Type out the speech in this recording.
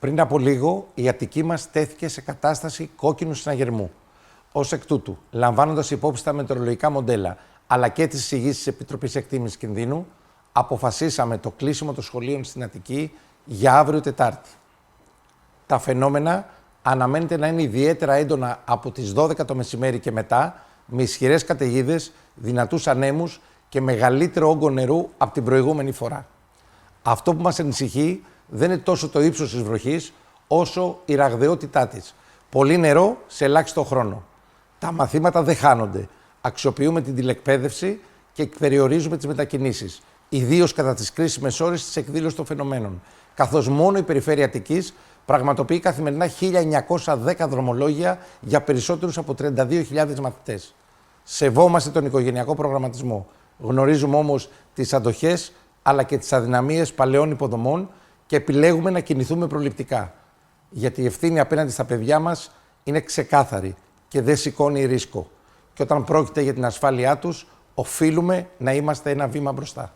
Πριν από λίγο, η Αττική μας τέθηκε σε κατάσταση κόκκινου συναγερμού. Ως εκ τούτου, λαμβάνοντας υπόψη τα μετεωρολογικά μοντέλα αλλά και τις εισηγήσεις της Επιτροπής Εκτίμησης Κινδύνου, αποφασίσαμε το κλείσιμο των σχολείων στην Αττική για αύριο Τετάρτη. Τα φαινόμενα αναμένεται να είναι ιδιαίτερα έντονα από τις 12 το μεσημέρι και μετά, με ισχυρές καταιγίδες, δυνατούς ανέμους και μεγαλύτερο όγκο νερού από την προηγούμενη φορά. Αυτό που μας ανησυχεί δεν είναι τόσο το ύψος της βροχής, όσο η ραγδαιότητά της. Πολύ νερό σε ελάχιστο χρόνο. Τα μαθήματα δεν χάνονται. Αξιοποιούμε την τηλεκπαίδευση και περιορίζουμε τις μετακινήσεις, ιδίως κατά τις κρίσιμες ώρες της εκδήλωσης των φαινομένων, καθώς μόνο η Περιφέρεια Αττικής πραγματοποιεί καθημερινά 1.910 δρομολόγια για περισσότερους από 32.000 μαθητές. Σεβόμαστε τον οικογενειακό προγραμματισμό. Γνωρίζουμε όμως τις αντοχές αλλά και τις αδυναμίες παλαιών υποδομών και επιλέγουμε να κινηθούμε προληπτικά. Γιατί η ευθύνη απέναντι στα παιδιά μας είναι ξεκάθαρη και δεν σηκώνει ρίσκο. Και όταν πρόκειται για την ασφάλειά τους, οφείλουμε να είμαστε ένα βήμα μπροστά.